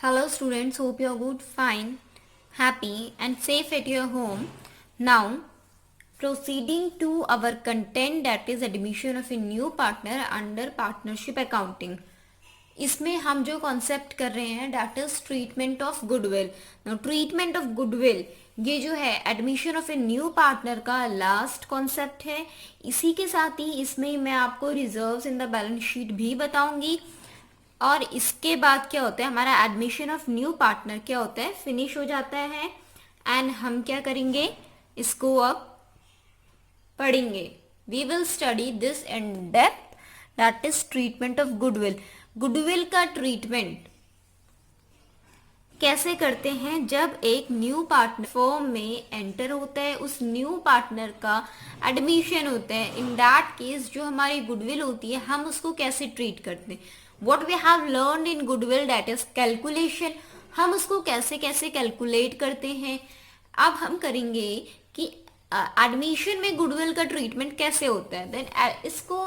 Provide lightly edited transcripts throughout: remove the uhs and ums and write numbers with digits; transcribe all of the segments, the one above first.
Hello students, hope you are good, fine, happy and safe at your home. Now proceeding to our content, that is admission of a new partner under partnership accounting. इसमें हम जो concept कर रहे हैं that is treatment of goodwill. Now treatment of goodwill ये जो है admission of a new partner का लास्ट कॉन्सेप्ट है. इसी के साथ ही इसमें मैं आपको reserves in the balance sheet भी बताऊंगी. और इसके बाद क्या होता है, हमारा एडमिशन ऑफ न्यू पार्टनर क्या होता है, फिनिश हो जाता है. एंड हम क्या करेंगे, इसको अब पढ़ेंगे. We will study this in depth, that is treatment of goodwill. Goodwill का ट्रीटमेंट कैसे करते हैं, जब एक न्यू पार्टनर फर्म में एंटर होता है, उस न्यू पार्टनर का एडमिशन होता है. इन दैट केस जो हमारी गुडविल होती है हम उसको कैसे ट्रीट करते हैं. What we have learned in goodwill, that is calculation. हम उसको कैसे कैसे कैलकुलेट करते हैं. अब हम करेंगे कि एडमिशन में गुडविल का ट्रीटमेंट कैसे होता है. देन इसको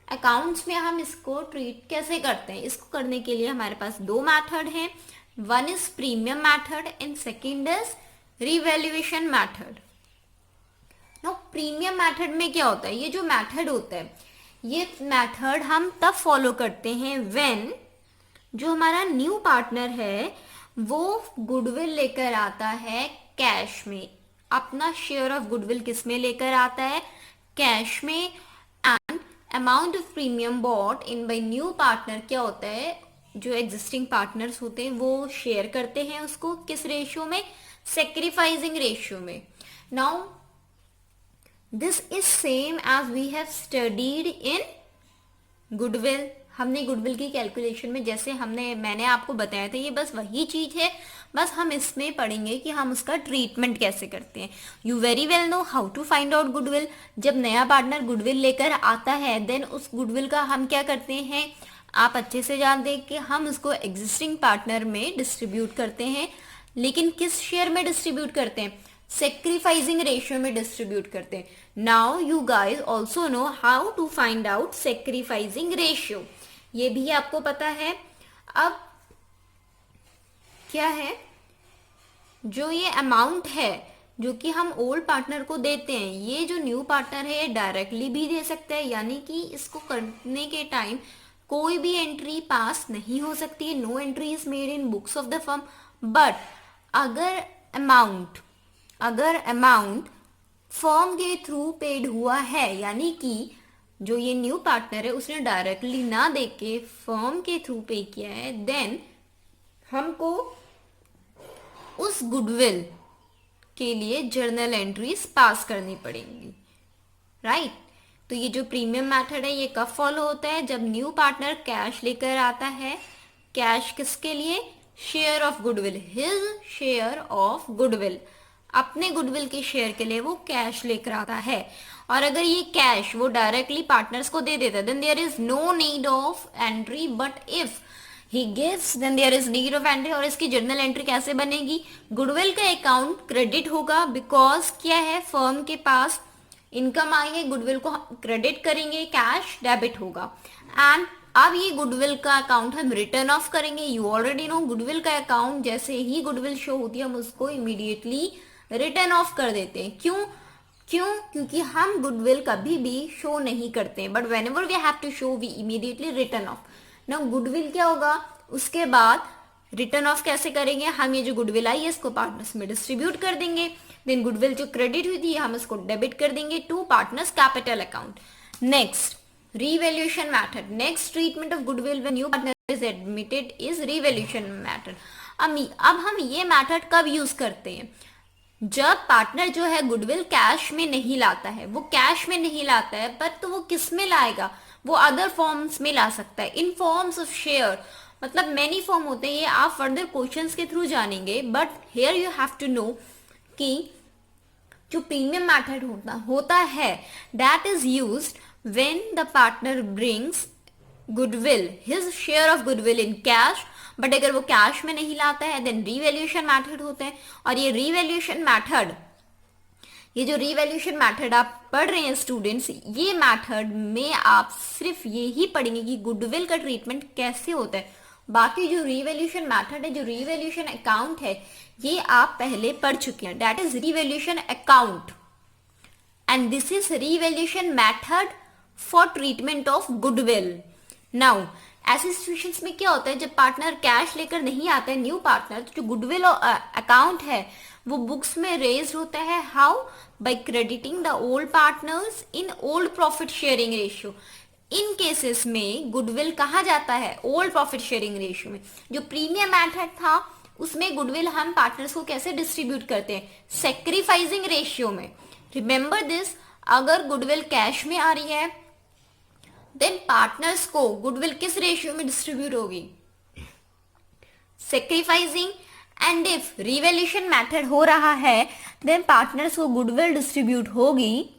अकाउंट्स में हम इसको ट्रीट कैसे करते हैं. इसको करने के लिए हमारे पास दो मेथड हैं. One is premium method and second is revaluation method. No premium method में क्या होता है, ये जो मेथड होता है ये मेथड हम तब फॉलो करते हैं व्हेन जो हमारा न्यू पार्टनर है वो गुडविल लेकर आता है कैश में. अपना शेयर ऑफ गुडविल किस में लेकर आता है, कैश में. And amount of premium brought in by new partner क्या होता है, जो एग्जिस्टिंग पार्टनर्स होते हैं वो शेयर करते हैं उसको किस रेशियो में, सेक्रीफाइसिंग रेशियो में. Now this is same as we have studied in goodwill. हमने गुडविल की कैलकुलेशन में जैसे मैंने आपको बताया था ये बस वही चीज है, बस हम इसमें पढ़ेंगे कि हम उसका ट्रीटमेंट कैसे करते हैं. You very well know how to find out goodwill. जब नया पार्टनर गुडविल लेकर आता है देन उस गुडविल का हम क्या करते हैं, आप अच्छे से जानते हैं कि हम उसको एग्जिस्टिंग पार्टनर में डिस्ट्रीब्यूट करते हैं. लेकिन किस शेयर में डिस्ट्रीब्यूट करते हैं, सेक्रीफाइसिंग रेशियो में डिस्ट्रीब्यूट करते हैं. Now you guys also know how to find out sacrificing ratio, ये भी आपको पता है. अब क्या है, जो ये अमाउंट है जो कि हम ओल्ड पार्टनर को देते हैं, ये जो न्यू पार्टनर है ये डायरेक्टली भी दे सकता है, यानी कि इसको करने के टाइम कोई भी एंट्री पास नहीं हो सकती है. No entry is made in books of the firm. But अगर अमाउंट फर्म के थ्रू पेड हुआ है, यानी कि जो ये न्यू पार्टनर है उसने डायरेक्टली ना देके फर्म के थ्रू पे किया है, देन हमको उस गुडविल के लिए जर्नल एंट्रीज पास करनी पड़ेंगी. राइट. तो ये जो प्रीमियम मेथड है ये कब फॉलो होता है, जब न्यू पार्टनर कैश लेकर आता है. कैश किसके लिए, share of goodwill, his share of goodwill, अपने गुडविल के शेयर के लिए वो कैश लेकर आता है. और अगर ये कैश वो डायरेक्टली पार्टनर्स को दे देता है then there is no need of entry. But if he gives then there is need of entry. और इसकी जर्नल एंट्री कैसे बनेगी, गुडविल का अकाउंट क्रेडिट होगा बिकॉज क्या है, फर्म के पास इनकम आई है, गुडविल को क्रेडिट करेंगे, कैश डेबिट होगा. एंड अब ये गुडविल का अकाउंट हम रिटर्न ऑफ करेंगे. यू ऑलरेडी नो गुडविल का अकाउंट जैसे ही गुडविल शो होती है हम उसको इमीडिएटली रिटर्न ऑफ कर देते हैं. क्योंकि हम गुडविल कभी भी शो नहीं करते हैं, but whenever we have to show we immediately return off. ना गुडविल क्या होगा, उसके बाद रिटर्न ऑफ कैसे करेंगे, हम ये जो गुडविल आई है इसको पार्टनर्स में डिस्ट्रीब्यूट कर देंगे. देन गुडविल जो क्रेडिट हुई थी हम इसको डेबिट कर देंगे to partners capital account. Next revaluation method. Next treatment of goodwill when new partner is admitted is revaluation method. अब हम ये मेथड कब यूज करते हैं, जब पार्टनर जो है गुडविल कैश में नहीं लाता है. वो कैश में नहीं लाता है पर तो वो किस में लाएगा, वो अदर फॉर्म्स में ला सकता है, इन फॉर्म्स ऑफ शेयर. मतलब मैनी फॉर्म होते हैं, ये आप फर्दर क्वेश्चंस के थ्रू जानेंगे. But here you have to know कि जो प्रीमियम मेथड होता है that is used when the partner brings goodwill, his share of goodwill in cash. But अगर वो कैश में नहीं लाता है देन रिवैल्यूएशन मेथड होता है. और ये रिवैल्यूएशन मेथड, ये जो रिवैल्यूएशन मेथड आप पढ़ रहे हैं स्टूडेंट्स, ये मेथड में आप सिर्फ ये ही पढ़ेंगे कि गुडविल का ट्रीटमेंट कैसे होता है. बाकी जो रीवैल्यूएशन मेथड है, जो रीवैल्यूएशन अकाउंट है, ये आप पहले पढ़ चुके हैं, that is revaluation account and this is revaluation method for treatment of goodwill. Now ऐसे सिचुएशंस में क्या होता है, जब पार्टनर कैश लेकर नहीं आता है, न्यू पार्टनर, तो जो गुडविल अकाउंट है वो बुक्स में रेज होता है. How? By crediting the old partners in old profit sharing ratio. In cases में गुडविल कहा जाता है ओल्ड प्रॉफिट शेयरिंग रेशियो में. जो प्रीमियम मेथड था उसमें गुडविल हम पार्टनर्स को कैसे डिस्ट्रीब्यूट करते हैं, सेक्रीफाइसिंग रेशियो में. रिमेंबर दिस, अगर गुडविल कैश में आ रही है देन पार्टनर्स को गुडविल किस रेशियो में डिस्ट्रीब्यूट होगी, sacrificing. And if revaluation method हो रहा है देन पार्टनर्स को गुडविल डिस्ट्रीब्यूट होगी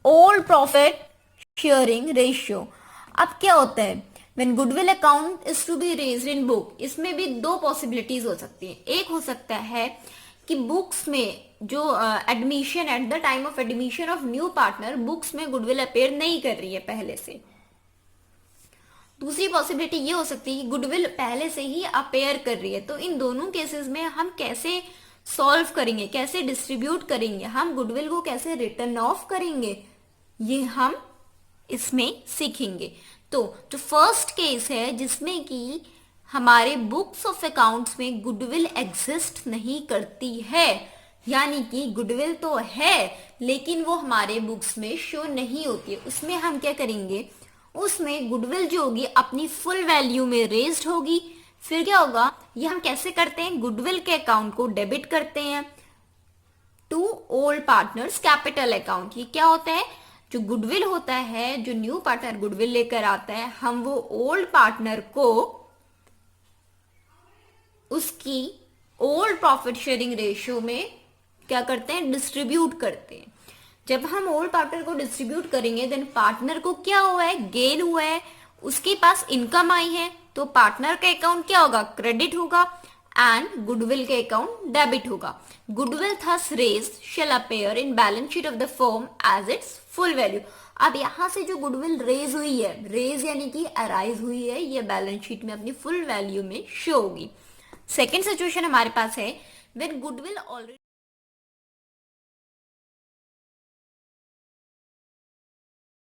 ओल्ड प्रॉफिट शेयरिंग रेशियो. अब क्या होता है, when goodwill account is to be raised in book, इसमें भी दो पॉसिबिलिटीज हो सकती है. एक हो सकता है कि बुक्स में जो admission, at the time of admission of new partner, books में गुडविल अपेयर नहीं कर रही है पहले से. दूसरी पॉसिबिलिटी ये हो सकती है कि गुडविल पहले से ही अपेयर कर रही है. तो इन दोनों केसेस में हम कैसे सॉल्व करेंगे, कैसे डिस्ट्रीब्यूट करेंगे, हम गुडविल को कैसे रिटर्न ऑफ करेंगे, ये हम इसमें सीखेंगे. तो जो फर्स्ट केस है जिसमें कि हमारे बुक्स ऑफ अकाउंट्स में गुडविल एग्जिस्ट नहीं करती है, यानी कि गुडविल तो है लेकिन वो हमारे बुक्स में शो नहीं होती है, उसमें हम क्या करेंगे, उसमें गुडविल जो होगी अपनी फुल वैल्यू में रेज्ड होगी. फिर क्या होगा, ये हम कैसे करते हैं, गुडविल के अकाउंट को डेबिट करते हैं to old partners capital account. ये क्या होता है, जो गुडविल होता है, जो न्यू पार्टनर गुडविल लेकर आता है, हम वो ओल्ड पार्टनर को उसकी ओल्ड प्रॉफिट शेयरिंग रेशियो में क्या करते हैं, डिस्ट्रीब्यूट करते हैं. जब हम ओल्ड पार्टनर को डिस्ट्रीब्यूट करेंगे देन पार्टनर को क्या हुआ है, गेन हुआ है, उसके पास इनकम आई है, तो पार्टनर का अकाउंट क्या होगा, क्रेडिट होगा, एंड गुडविल के अकाउंट डेबिट होगा. Goodwill thus raised shall appear in balance sheet of the firm as its full value. अब यहां से जो गुडविल रेज हुई है, रेज यानी कि अराइज हुई है, ये बैलेंस शीट में अपनी फुल वैल्यू में शो होगी. सेकेंड सिचुएशन हमारे पास है व्हेन गुडविल ऑलरेडी